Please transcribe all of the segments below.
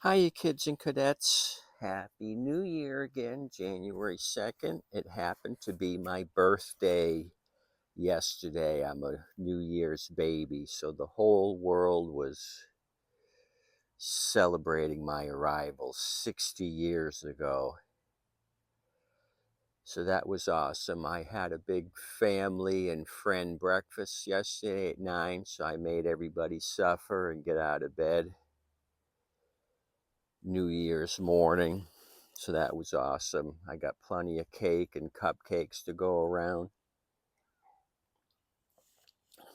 Hi, you kids and cadets. Happy New Year again, January 2nd. It happened to be my birthday yesterday. I'm a New Year's baby, so the whole world was celebrating my arrival 60 years ago. So that was awesome. I had a big family and friend breakfast yesterday at 9, so I made everybody suffer and get out of bed. New Year's morning. So that was awesome. I got plenty of cake and cupcakes to go around.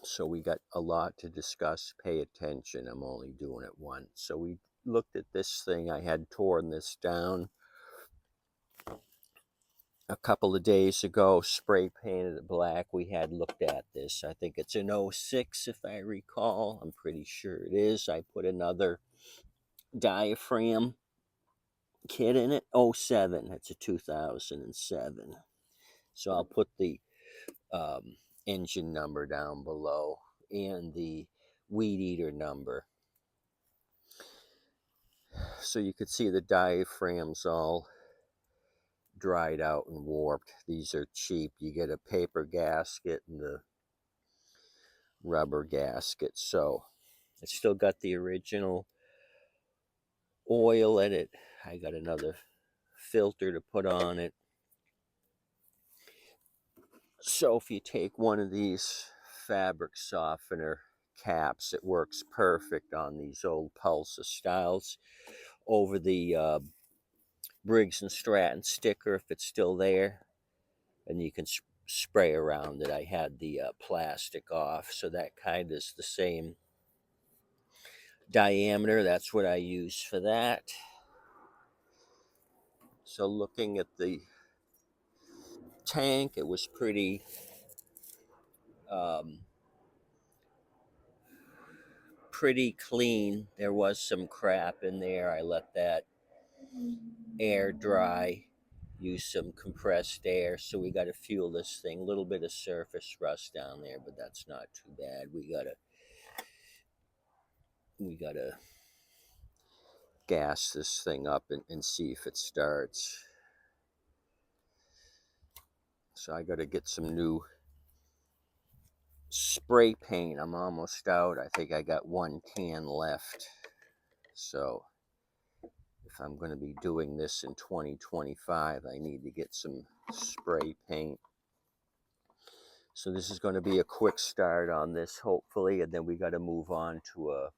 So we got a lot to discuss. Pay attention. I'm only doing it once. So we looked at this thing. I had torn this down a couple of days ago, spray painted it black. We had looked at this. I think it's an '06 if I recall. I'm pretty sure it is. I put another diaphragm kit in it. '07. It's a 2007. So I'll put the engine number down below and the Weedeater number. So you could see the diaphragms all dried out and warped. These are cheap. You get a paper gasket and the rubber gasket. So it's still got the original oil in it. I got another filter to put on it. So if you take one of these fabric softener caps, it works perfect on these old Pulsa styles over the Briggs and Stratton sticker if it's still there, and you can spray around it. I had the plastic off, so that kind of is the same diameter. That's what I use for that. So looking at the tank, it was um, pretty clean. There was some crap in there. I let that air dry, use some compressed air. So we got to fuel this thing. A little bit of surface rust down there, but that's not too bad. We gotta gas this thing up and see if it starts. So I gotta get some new spray paint. I'm almost out. I think I got one can left. So if I'm going to be doing this in 2025, I need to get some spray paint. So this is going to be a quick start on this, hopefully, and then we got to move on to a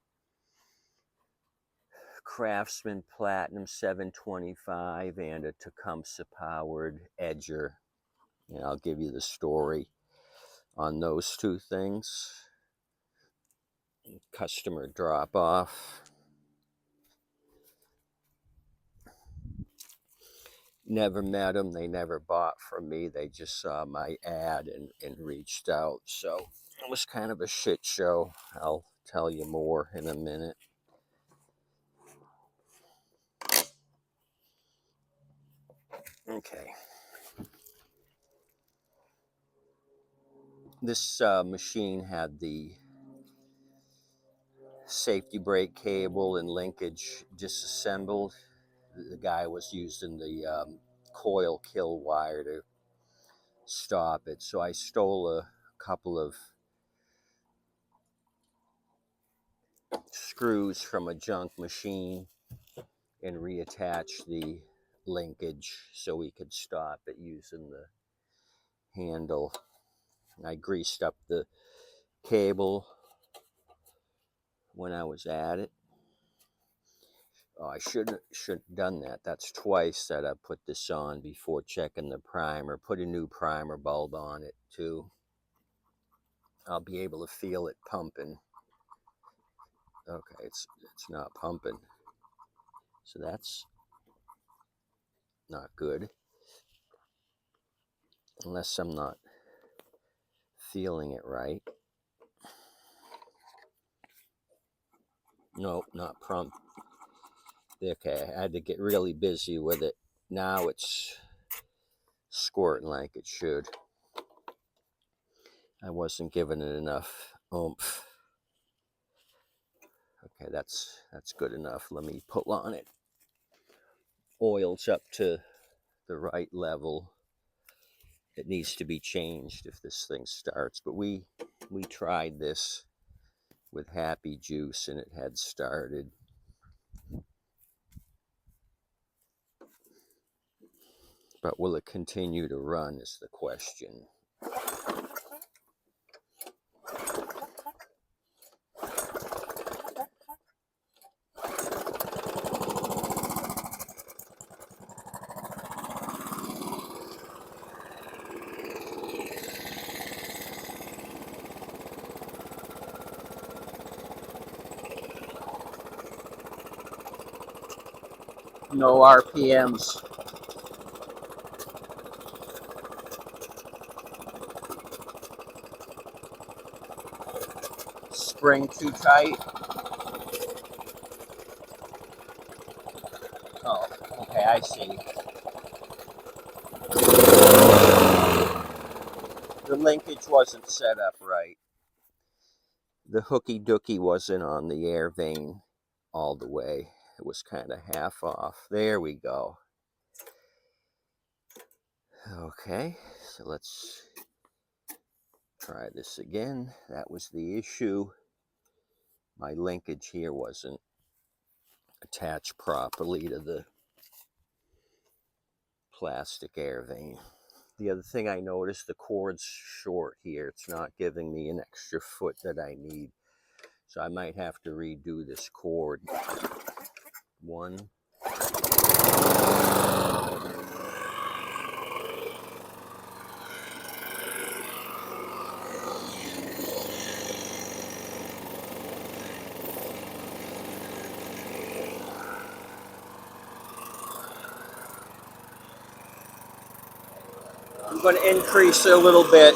Craftsman Platinum 725 and a Tecumseh powered edger. And I'll give you the story on those two things. Customer drop off. Never met them. They never bought from me. They just saw my ad and reached out. So it was kind of a shit show. I'll tell you more in a minute. Okay. This machine had the safety brake cable and linkage disassembled. The guy was using the coil kill wire to stop it. So I stole a couple of screws from a junk machine and reattach the linkage so we could stop it using the handle. I greased up the cable when I was at it. Oh, I shouldn't have done that. That's twice that I put this on before checking the primer. Put a new primer bulb on it too. I'll be able to feel it pumping. Okay, it's not pumping. So that's not good. Unless I'm not feeling it right. Nope, not prompt. Okay, I had to get really busy with it. Now it's squirting like it should. I wasn't giving it enough oomph. Okay, that's good enough. Let me pull on it. Oil's up to the right level. It needs to be changed if this thing starts, but we tried this with Happy Juice and it had started. But will it continue to run is the question. No RPMs. Spring too tight. Oh, okay, I see. The linkage wasn't set up right. The hooky dookie wasn't on the air vane all the way. It was kind of half off. There we go. Okay, so let's try this again. That was the issue. My linkage here wasn't attached properly to the plastic air vane. The other thing I noticed, the cord's short here. It's not giving me an extra foot that I need. So I might have to redo this cord. One. I'm going to increase it a little bit.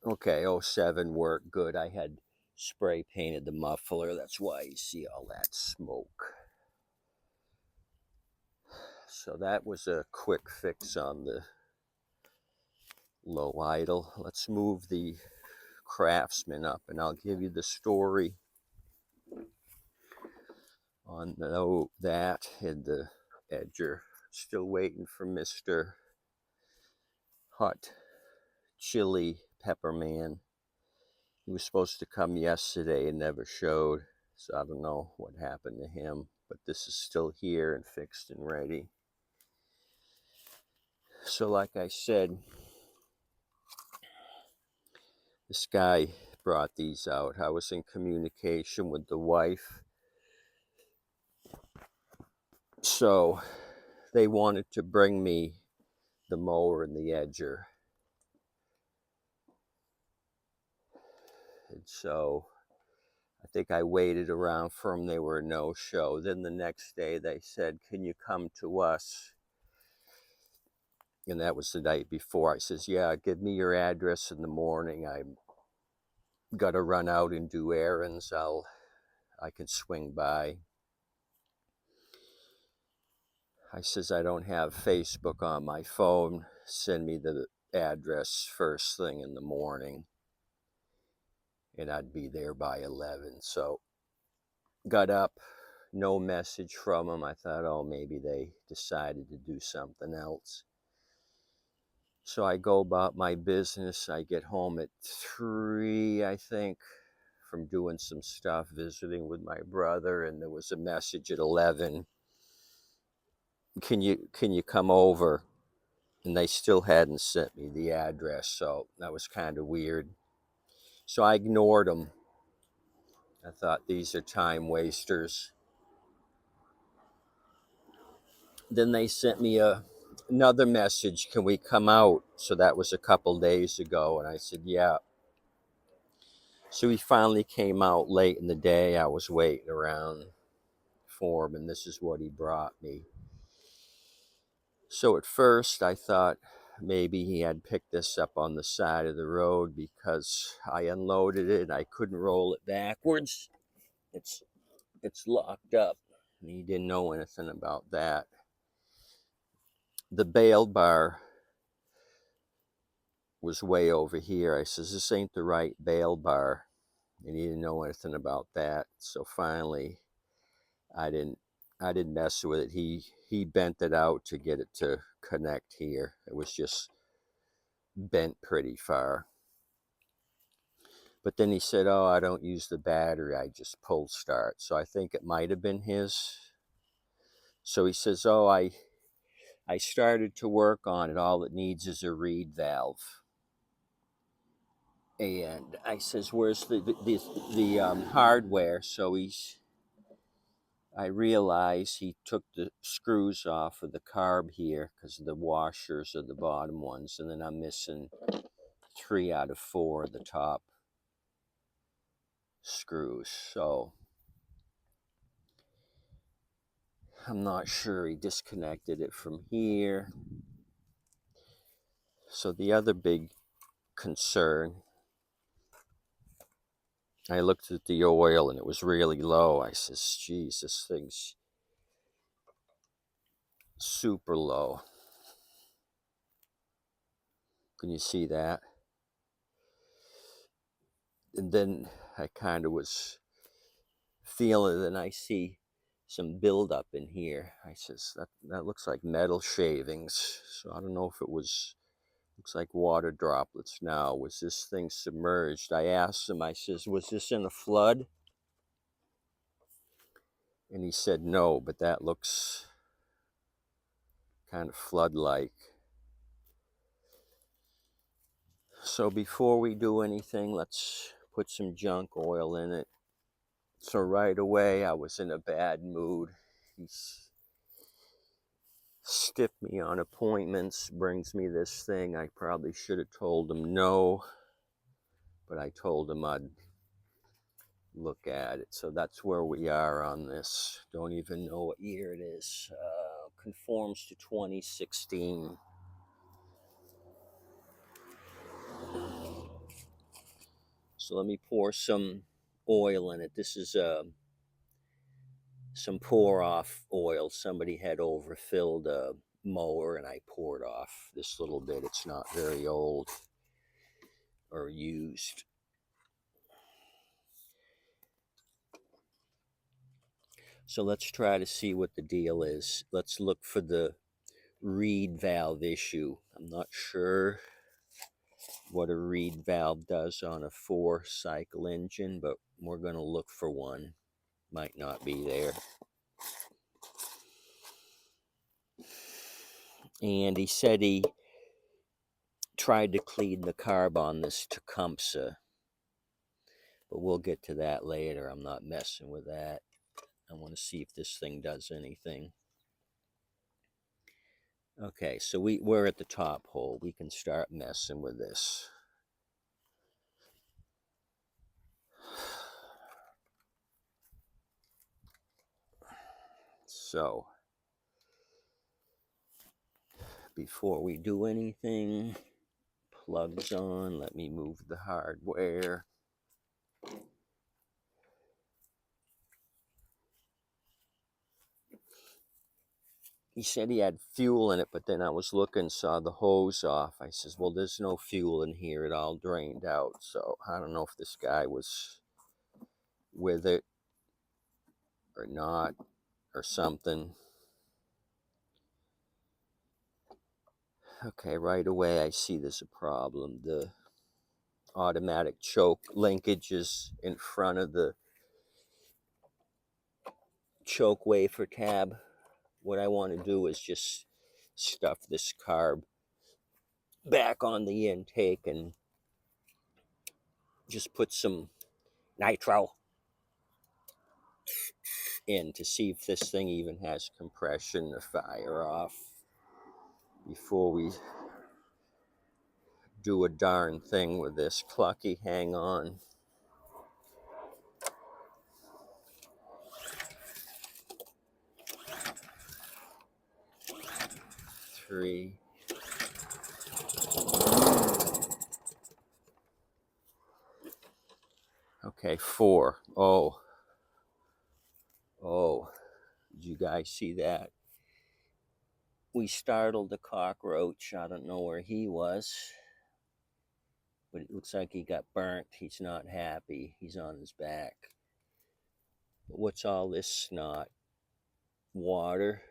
Okay, 07 worked good. I had spray painted the muffler. That's why you see all that smoke. So that was a quick fix on the low idle. Let's move the Craftsman up and I'll give you the story on that and the edger. Still waiting for Mr. Hot Chili Pepperman. He was supposed to come yesterday and never showed, so I don't know what happened to him, but this is still here and fixed and ready. So like I said, this guy brought these out. I was in communication with the wife, so they wanted to bring me the mower and the edger. And so I think I waited around for them. They were a no-show. Then the next day they said, can you come to us? And that was the night before. I says, yeah, give me your address in the morning. I got to run out and do errands. I can swing by. I says, I don't have Facebook on my phone. Send me the address first thing in the morning. And I'd be there by 11. So got up, no message from them. I thought, oh, maybe they decided to do something else. So I go about my business. I get home at 3, I think, from doing some stuff, visiting with my brother, and there was a message at 11. Can you come over? And they still hadn't sent me the address, so that was kind of weird. So I ignored them. I thought these are time wasters. Then they sent me another message, can we come out? So that was a couple days ago, and I said, yeah. So we finally came out late in the day. I was waiting around. form, and this is what he brought me. So at first I thought maybe he had picked this up on the side of the road because I unloaded it and I couldn't roll it backwards. It's locked up, and he didn't know anything about that. The bail bar was way over here. I says, this ain't the right bail bar, and he didn't know anything about that. So finally I didn't mess with it. He bent it out to get it to connect here. It was just bent pretty far. But then he said, oh, I don't use the battery, I just pull start. So I think it might have been his. So he says, oh, I started to work on it. All it needs is a reed valve. And I says, where's the hardware? So I realized he took the screws off of the carb here because the washers are the bottom ones. And then I'm missing 3 out of 4 of the top screws. So I'm not sure. He disconnected it from here. So the other big concern, I looked at the oil and it was really low. I says, geez, this thing's super low. Can you see that? And then I kind of was feeling it, and I see some buildup in here. I says, that looks like metal shavings. So I don't know if it was, looks like water droplets now. Was this thing submerged? I asked him, I says, was this in a flood? And he said no, but that looks kind of flood-like. So before we do anything, let's put some junk oil in it. So right away, I was in a bad mood. He's stiffed me on appointments, brings me this thing. I probably should have told him no, but I told him I'd look at it. So that's where we are on this. Don't even know what year it is. Conforms to 2016. So let me pour some oil in it. This is some pour off oil. Somebody had overfilled a mower and I poured off this little bit. It's not very old or used. So let's try to see what the deal is. Let's look for the reed valve issue. I'm not sure what a reed valve does on a 4-cycle engine, but we're going to look for one. Might not be there. And he said he tried to clean the carb on this Tecumseh, but we'll get to that later. I'm not messing with that. I want to see if this thing does anything. Okay, so we're at the top hole. We can start messing with this. So before we do anything, plugs on. Let me move the hardware. He said he had fuel in it, but then I was looking, saw the hose off. I says, well, there's no fuel in here. It all drained out. So I don't know if this guy was with it or not or something. Okay, right away I see there's a problem. The automatic choke linkage is in front of the choke wafer tab. What I want to do is just stuff this carb back on the intake and just put some nitro in to see if this thing even has compression to fire off before we do a darn thing with this. Clucky, hang on. 3. Okay, 4. Oh, did you guys see that? We startled the cockroach. I don't know where he was, but it looks like he got burnt. He's not happy. He's on his back. But what's all this snot? Water.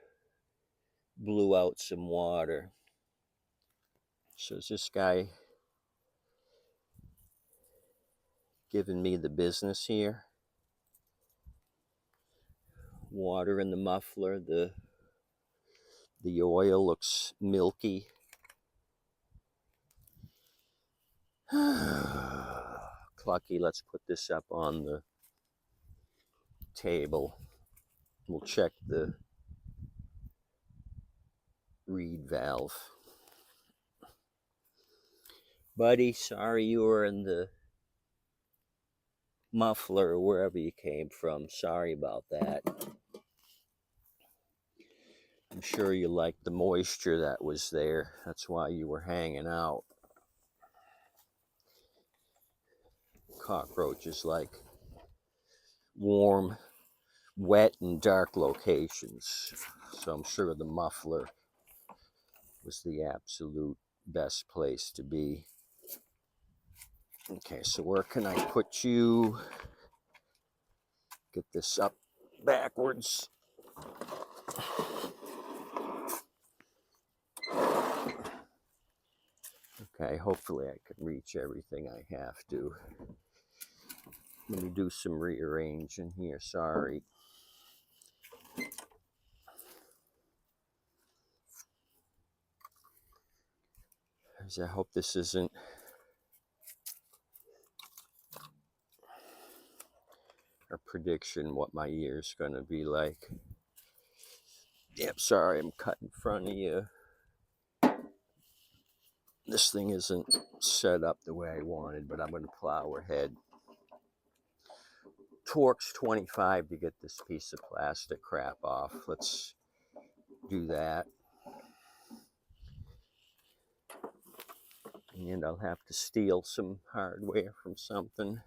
Blew out some water. So is this guy giving me the business here? Water in the muffler. The oil looks milky. Clucky, let's put this up on the table. We'll check the reed valve. Buddy, sorry you were in the muffler or wherever you came from. Sorry about that. I'm sure you liked the moisture that was there. That's why you were hanging out. Cockroaches like warm, wet, and dark locations. So I'm sure the muffler was the absolute best place to be. Okay, so where can I put you? Get this up backwards. Okay, hopefully I can reach everything I have to. Let me do some rearranging here, sorry. I hope this isn't a prediction what my ear's gonna be like. Yep, sorry, I'm cutting in front of you. This thing isn't set up the way I wanted, but I'm gonna plow ahead. Torque's 25 to get this piece of plastic crap off. Let's do that. And I'll have to steal some hardware from something.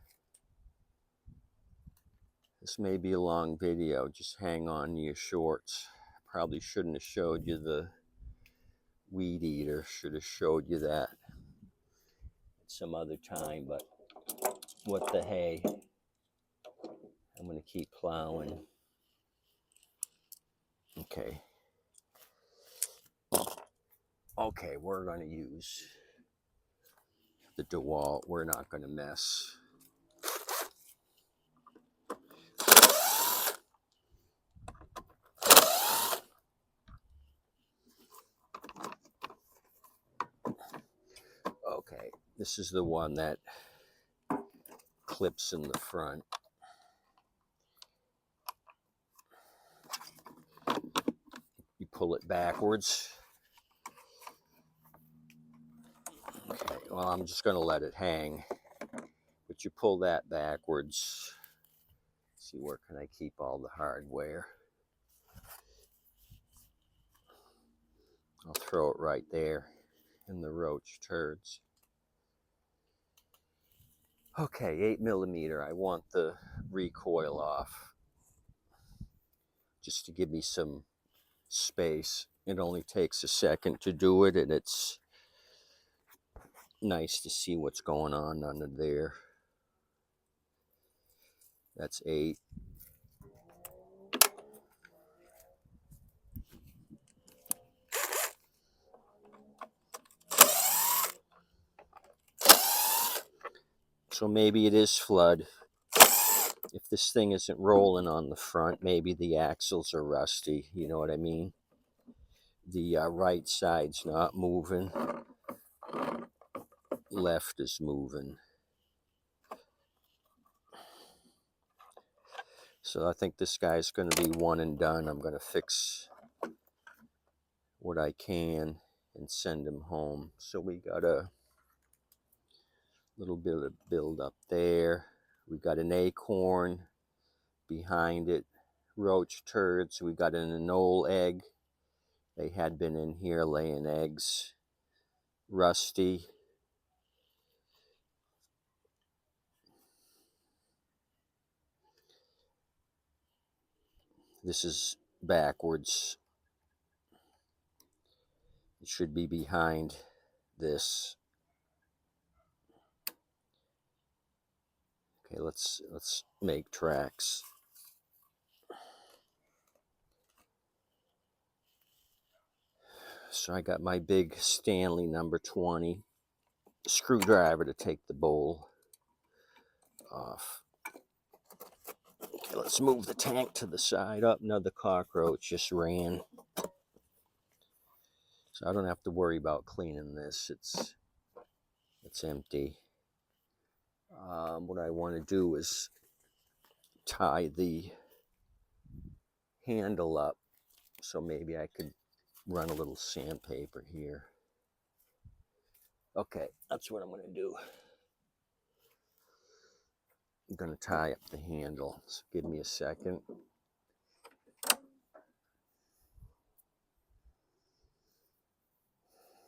This may be a long video, just hang on to your shorts. Probably shouldn't have showed you the Weedeater, should have showed you that some other time, but what the hey. I'm gonna keep plowing. Okay. Okay, we're gonna use the DeWalt. We're not gonna mess. Okay, this is the one that clips in the front. You pull it backwards. Okay, well, I'm just gonna let it hang. But you pull that backwards. Let's see, where can I keep all the hardware? I'll throw it right there in the roach turds. Okay, 8mm. I want the recoil off just to give me some space. It only takes a second to do it, and it's nice to see what's going on under there. That's 8. So maybe it is flood. If this thing isn't rolling on the front, maybe the axles are rusty. You know what I mean? The right side's not moving. Left is moving. So I think this guy's going to be one and done. I'm going to fix what I can and send him home. So we got a little bit of build up there. We got an acorn behind it. Roach turds. We got an anole egg They had been in here laying eggs, rusty. This is backwards. It should be behind this. Okay, let's make tracks. So I got my big Stanley number 20 screwdriver to take the bowl off. Okay, let's move the tank to the side. Up, another cockroach just ran. So I don't have to worry about cleaning this. It's empty. What I want to do is tie the handle up. So maybe I could run a little sandpaper here. Okay, that's what I'm going to do. I'm going to tie up the handle. So give me a second.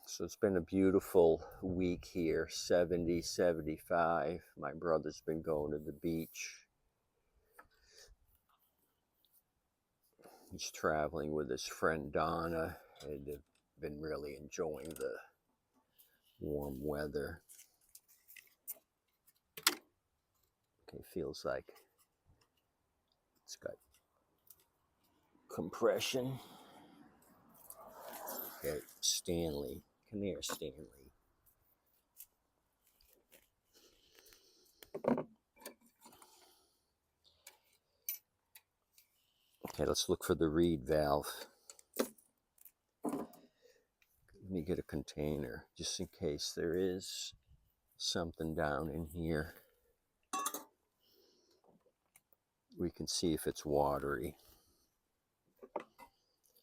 So it's been a beautiful week here, 70, 75. My brother's been going to the beach. He's traveling with his friend Donna, and they've been really enjoying the warm weather. Okay, feels like it's got compression. Okay, Stanley. Come here, Stanley. Okay, let's look for the reed valve. Let me get a container just in case there is something down in here. We can see if it's watery,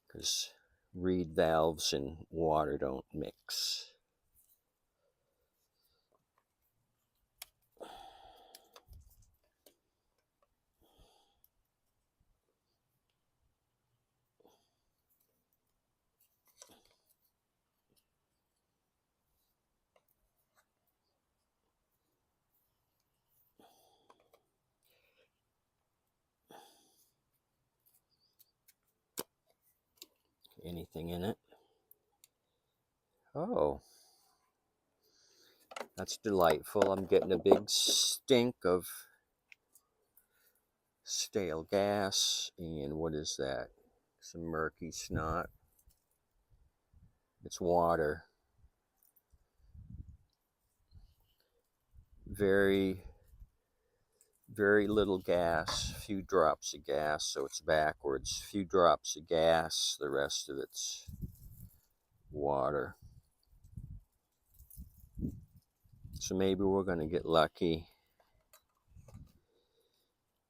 because reed valves and water don't mix. Anything in it? Oh, that's delightful. I'm getting a big stink of stale gas. And what is that? Some murky snot. It's water. Very, very little gas. Few drops of gas, so it's backwards. Few drops of gas. The rest of it's water. So maybe we're going to get lucky.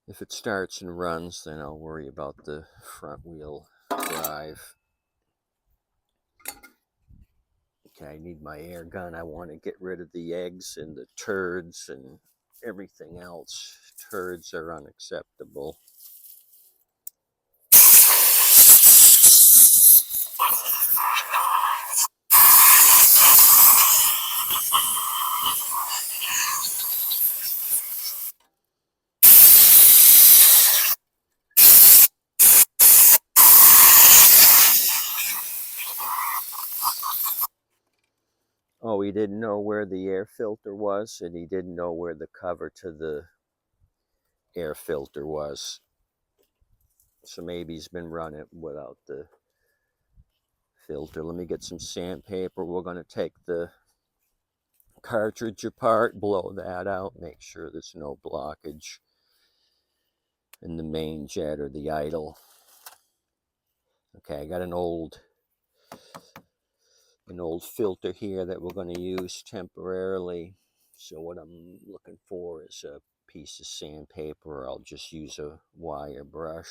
If it starts and runs, then I'll worry about the front wheel drive. Okay, I need my air gun. I want to get rid of the eggs and the turds and everything else. Turds are unacceptable. Oh, he didn't know where the air filter was, and he didn't know where the cover to the air filter was. So maybe he's been running without the filter. Let me get some sandpaper. We're going to take the cartridge apart, blow that out, make sure there's no blockage in the main jet or the idle. Okay, I got an old filter here that we're going to use temporarily. So what I'm looking for is a piece of sandpaper. I'll just use a wire brush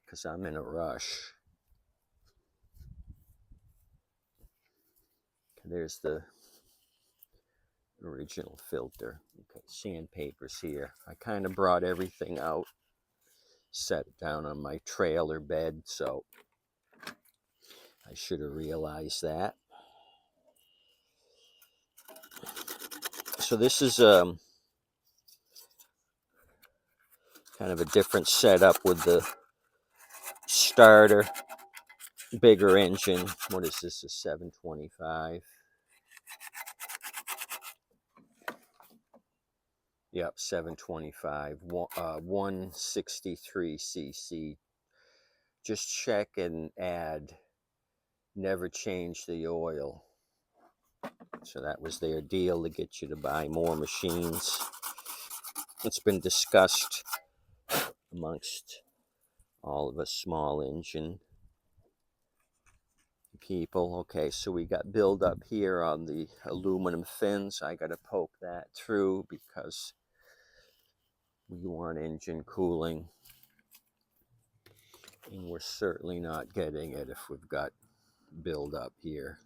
because I'm in a rush. There's the original filter. Okay, sandpaper's here. I kind of brought everything out, set it down on my trailer bed, so I should have realized that. So this is kind of a different setup with the starter, bigger engine. What is this, a 725? Yep, 725, 163 cc. Just check and add, never change the oil. So that was their deal to get you to buy more machines. It's been discussed amongst all of us small engine people. Okay, so we got build up here on the aluminum fins. I got to poke that through because we want engine cooling, and we're certainly not getting it if we've got build up here.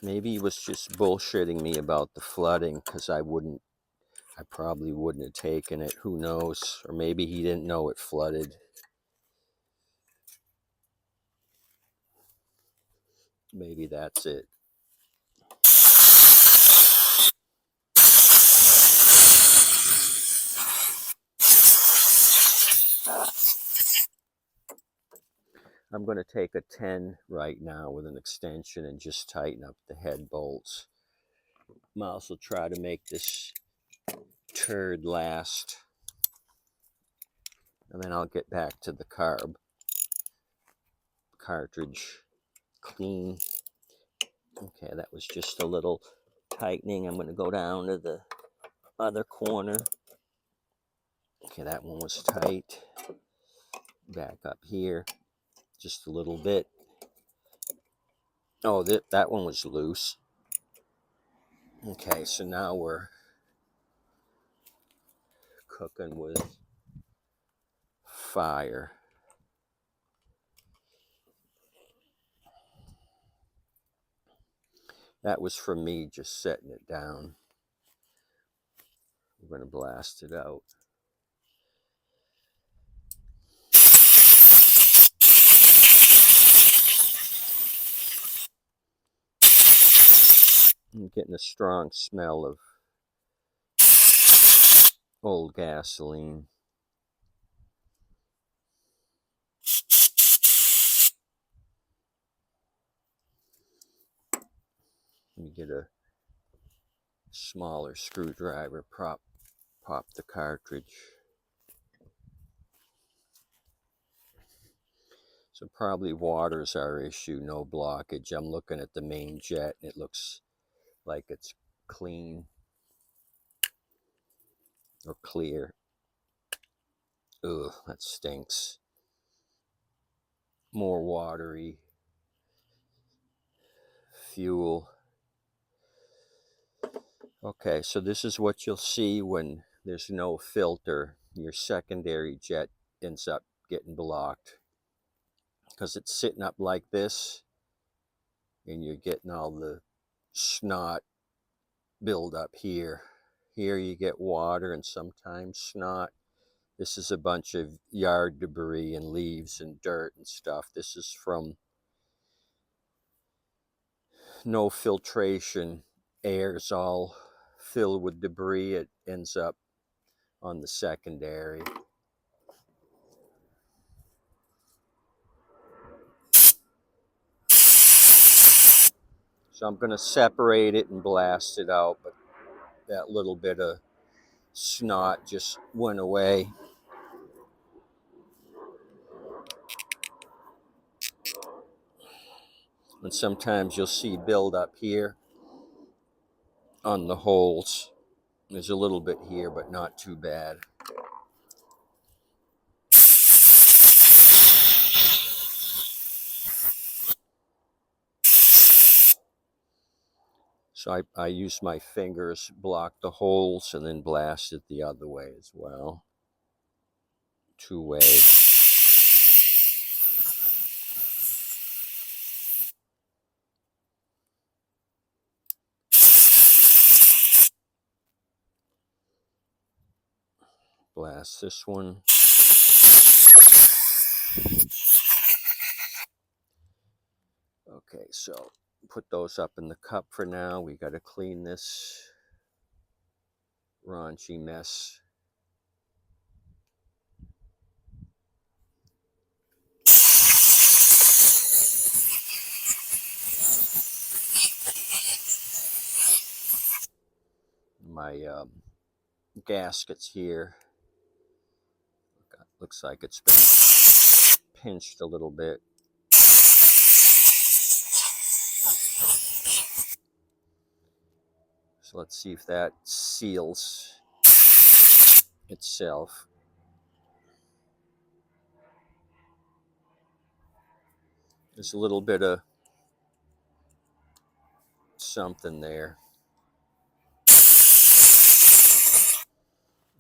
Maybe he was just bullshitting me about the flooding, because I probably wouldn't have taken it. Who knows? Or maybe he didn't know it flooded. Maybe that's it. I'm going to take a 10 right now with an extension and just tighten up the head bolts. I'm also try to make this turd last. And then I'll get back to the cartridge clean. Okay, that was just a little tightening. I'm going to go down to the other corner. Okay, that one was tight. Back up here just a little bit. Oh, that one was loose. Okay, so now we're cooking with fire. That was from me just setting it down. I'm going to blast it out. I'm getting a strong smell of old gasoline. Let me get a smaller screwdriver, pop the cartridge. So probably water's our issue, no blockage. I'm looking at the main jet and it looks like it's clean or clear. Ugh, that stinks. More watery fuel. Okay, so this is what you'll see when there's no filter. Your secondary jet ends up getting blocked because it's sitting up like this and you're getting all the snot build up here. Here you get water and sometimes snot. This is a bunch of yard debris and leaves and dirt and stuff. This is from no filtration. Air's all filled with debris. It ends up on the secondary. So I'm going to separate it and blast it out, but that little bit of snot just went away. And sometimes you'll see build up here on the holes. There's a little bit here, but not too bad. So I use my fingers, block the holes, and then blast it the other way as well. Two-way. blast this one. Okay, so put those up in the cup for now. We got to clean this raunchy mess. My gaskets here. Looks like it's been pinched a little bit. So let's see if that seals itself. There's a little bit of something there.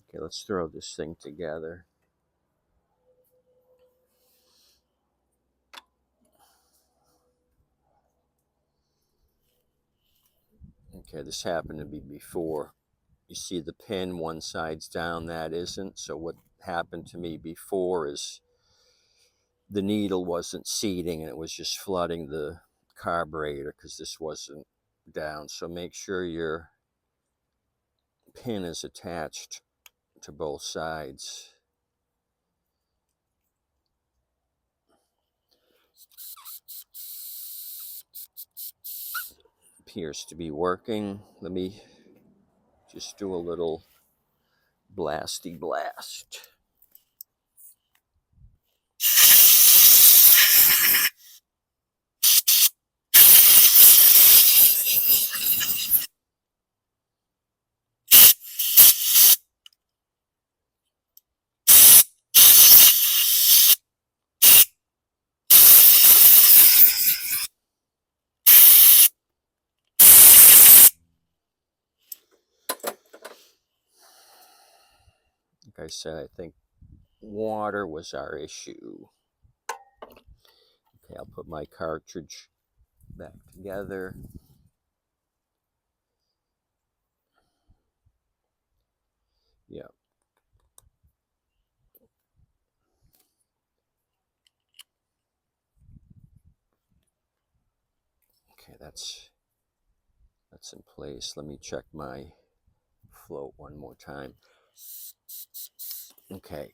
Okay, let's throw this thing together. Okay, this happened to me before. You see the pin, one side's down, that isn't. So what happened to me before is the needle wasn't seating and it was just flooding the carburetor because this wasn't down. So make sure your pin is attached to both sides. Appears to be working. Let me just do a little blasty blast. Like I said, I think water was our issue. Okay, I'll put my cartridge back together. Yeah. Okay, that's in place. Let me check my float one more time. Okay.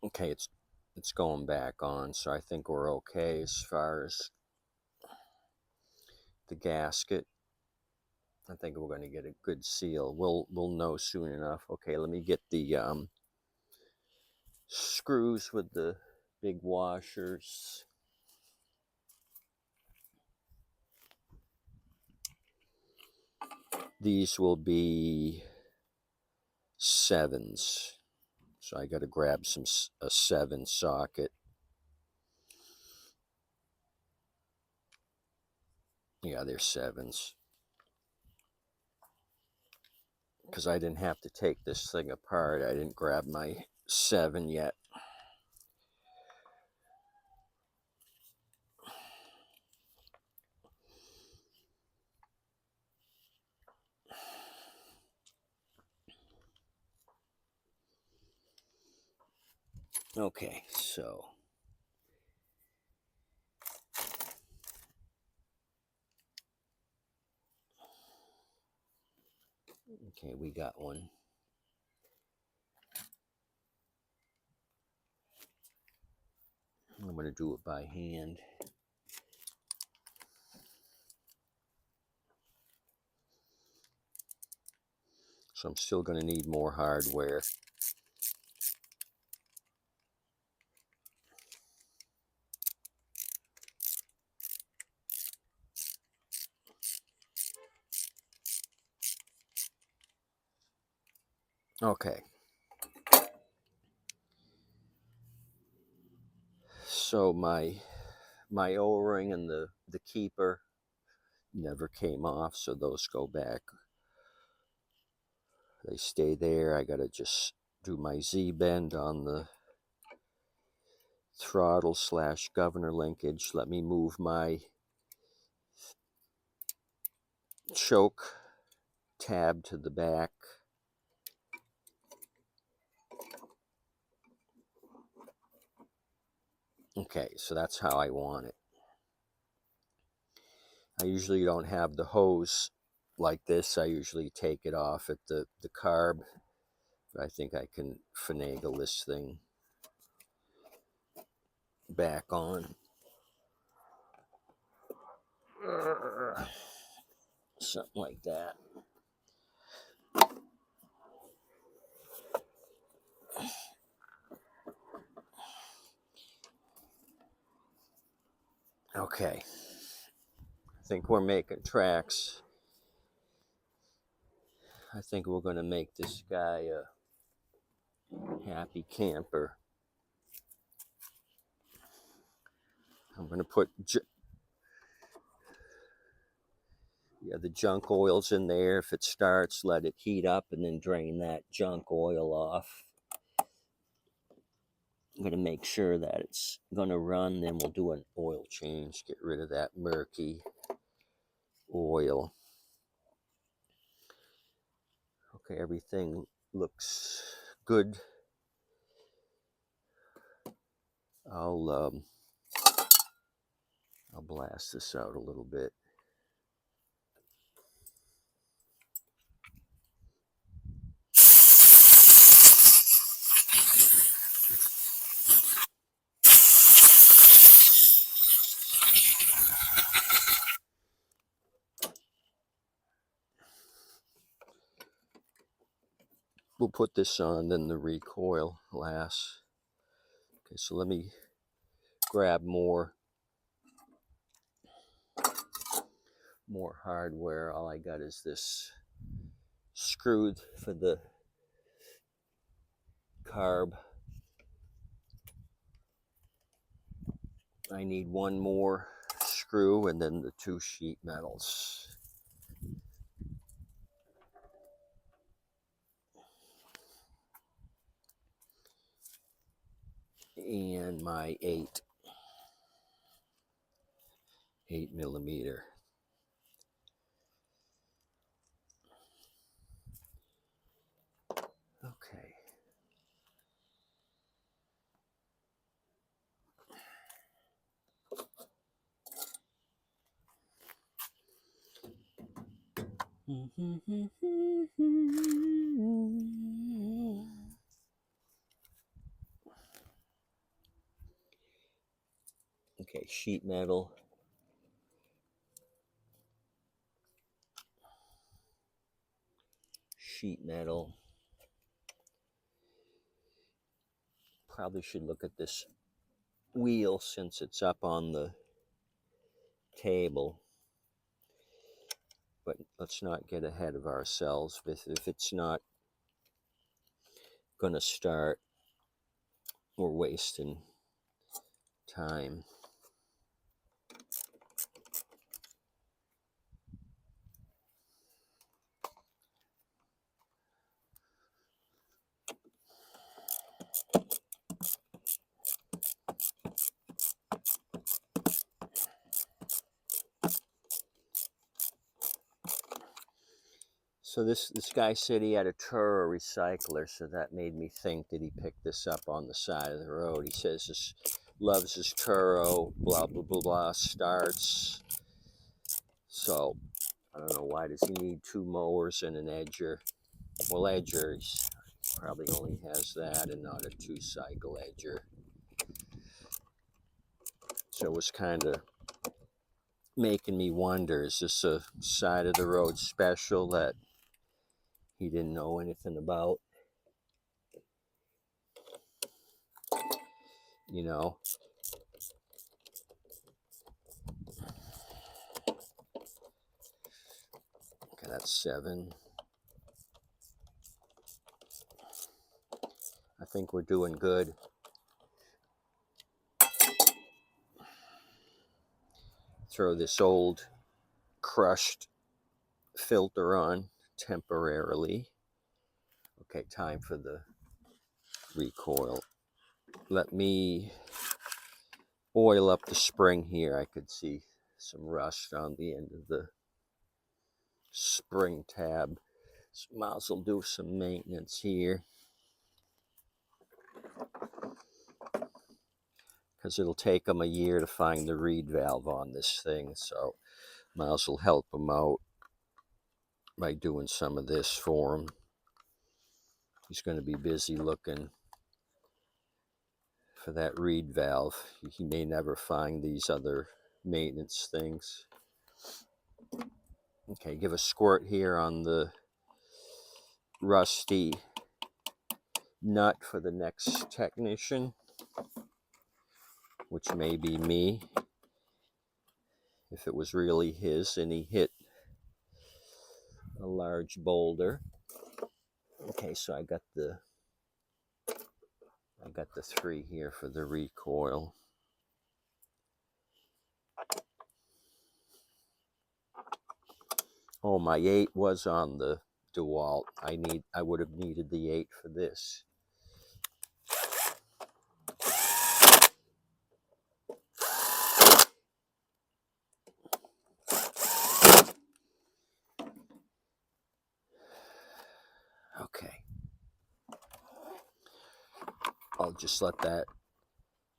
Okay, it's going back on, so I think we're okay as far as the gasket. I think we're going to get a good seal. We'll know soon enough. Okay, let me get the screws with the big washers. These will be 7s. So I got to grab a 7 socket. Yeah, they're 7s. Because I didn't have to take this thing apart. I didn't grab my 7 yet. Okay, so okay, we got one. I'm going to do it by hand. So I'm still going to need more hardware. Okay. So my O-ring and the keeper never came off, so those go back. They stay there. I got to just do my Z-bend on the throttle / governor linkage. Let me move my choke tab to the back. Okay, so that's how I want it. I usually don't have the hose like this. I usually take it off at the carb. But I think I can finagle this thing back on. Something like that. Okay. I think we're making tracks. I think we're going to make this guy a happy camper. I'm going to put the junk oils in there. If it starts, let it heat up and then drain that junk oil off. I'm going to make sure that it's going to run, then we'll do an oil change, get rid of that murky oil. Okay, everything looks good. I'll blast this out a little bit. We'll put this on, then the recoil last. Okay, so let me grab more hardware. All I got is this screw for the carb. I need one more screw and then the 2 sheet metals. And my 8mm. Okay. Okay, sheet metal. Sheet metal. Probably should look at this wheel since it's up on the table. But let's not get ahead of ourselves. If it's not going to start, we're wasting time. So this guy said he had a Turo recycler, so that made me think that he picked this up on the side of the road. He says this loves his Turo, blah, blah, blah, blah, starts. So I don't know, why does he need 2 mowers and an edger? Well, edger, he probably only has that and not a 2-cycle edger. So it was kind of making me wonder, is this a side of the road special that he didn't know anything about? You know? Okay, that's 7. I think we're doing good. Throw this old crushed filter on temporarily. Okay, time for the recoil. Let me oil up the spring here. I could see some rust on the end of the spring tab. So might as well do some maintenance here, because it'll take them a year to find the reed valve on this thing. So might as well help them out by doing some of this for him. He's going to be busy looking for that reed valve. He may never find these other maintenance things. Okay, give a squirt here on the rusty nut for the next technician, which may be me if it was really his and he hit a large boulder. Okay, so I got the 3 here for the recoil. Oh, my 8 was on the DeWalt. I would have needed the 8 for this. Okay. I'll just let that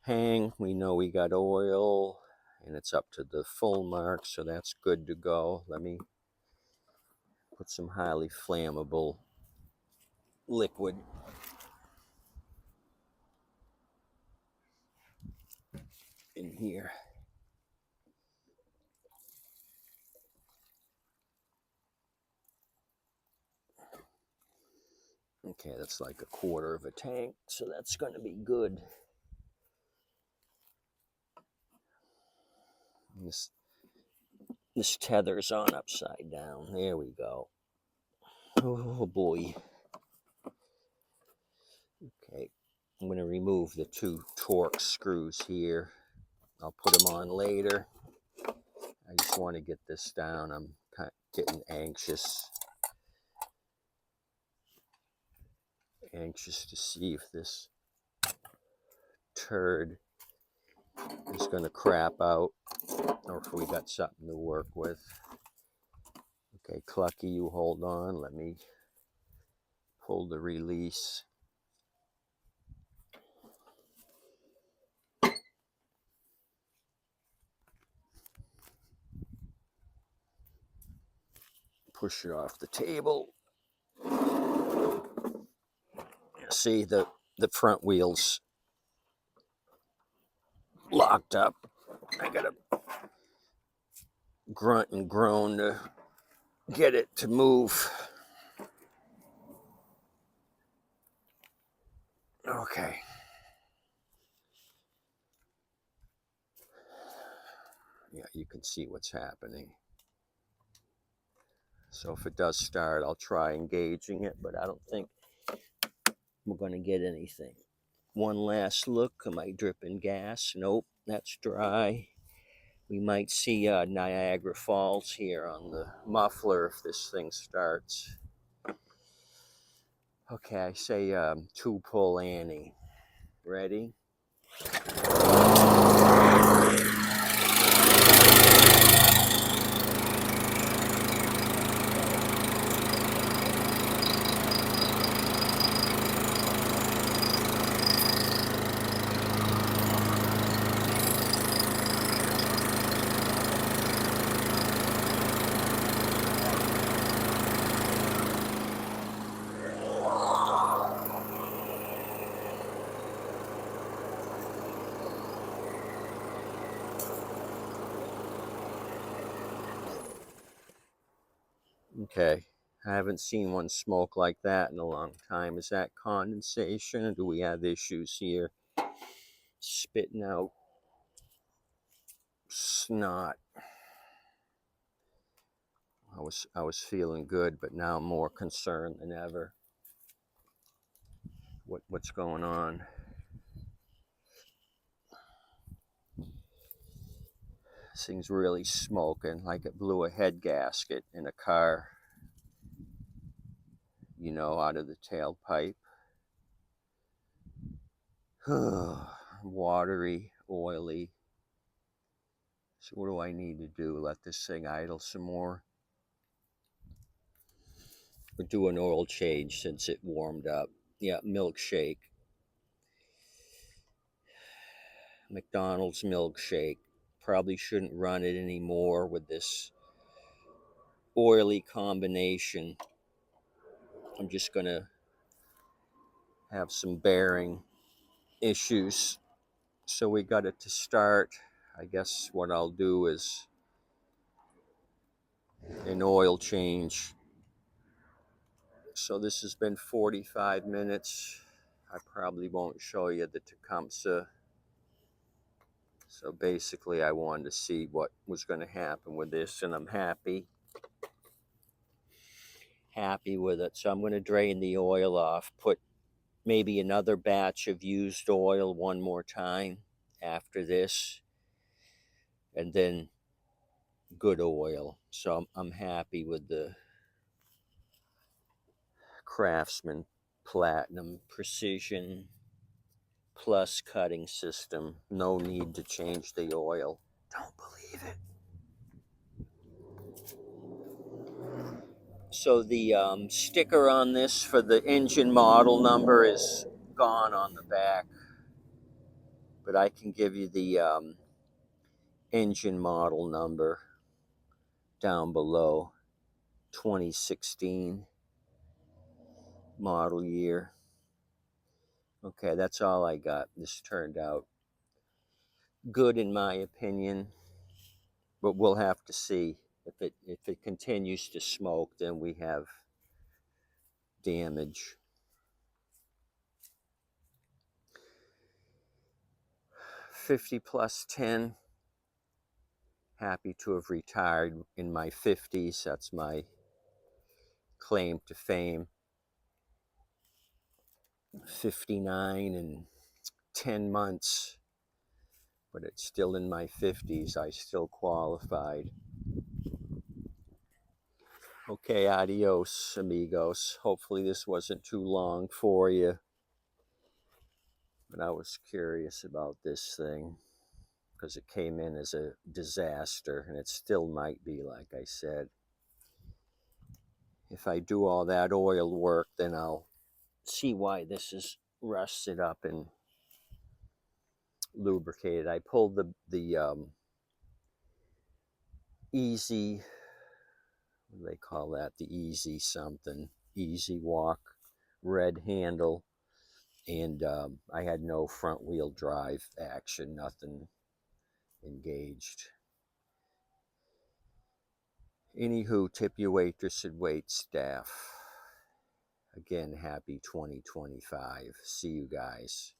hang. We know we got oil and it's up to the full mark, so that's good to go. Let me put some highly flammable liquid in here. Okay, that's like 1/4 of a tank, so that's going to be good. This tether's on upside down. There we go. Oh boy. Okay, I'm going to remove the 2 Torx screws here. I'll put them on later. I just want to get this down. I'm kind of getting anxious to see if this turd is going to crap out or if we got something to work with. Okay, Clucky, you hold on. Let me pull the release. Push it off the table. See, the front wheel's locked up. I gotta grunt and groan to get it to move. Okay. Yeah, you can see what's happening. So if it does start, I'll try engaging it, but I don't think we're going to get anything. One last look. Am I dripping gas? Nope, that's dry. We might see Niagara Falls here on the muffler if this thing starts. Okay, I say 2-pull Annie. Ready? Okay, I haven't seen one smoke like that in a long time. Is that condensation, or do we have issues here? Spitting out snot. I was feeling good, but now I'm more concerned than ever. What's going on? This thing's really smoking, like it blew a head gasket in a car, you know, out of the tailpipe. Watery, oily. So what do I need to do? Let this thing idle some more? do an oil change since it warmed up. Yeah, milkshake. McDonald's milkshake. Probably shouldn't run it anymore with this oily combination. I'm just going to have some bearing issues. So we got it to start. I guess what I'll do is an oil change. So this has been 45 minutes. I probably won't show you the Tecumseh. So basically I wanted to see what was going to happen with this, and I'm happy with it. So I'm going to drain the oil off, put maybe another batch of used oil one more time after this, and then good oil. So I'm happy with the Craftsman Platinum Precision Plus cutting system. No need to change the oil. Don't believe it. So the sticker on this for the engine model number is gone on the back, but I can give you the engine model number down below. 2016 model year. Okay, that's all I got. This turned out good in my opinion, but we'll have to see. If it continues to smoke, then we have damage. +50 10. Happy to have retired in my 50s. That's my claim to fame. 59 and 10 months, but it's still in my 50s. I still qualified. Okay, adios, amigos. Hopefully this wasn't too long for you, but I was curious about this thing because it came in as a disaster, and it still might be, like I said. If I do all that oil work, then I'll see why this is rusted up and lubricated. I pulled the easy, what do they call that? The easy something, easy walk red handle, and I had no front wheel drive action, nothing engaged. Anywho, tip your waitress and wait staff. Again, happy 2025. See you guys.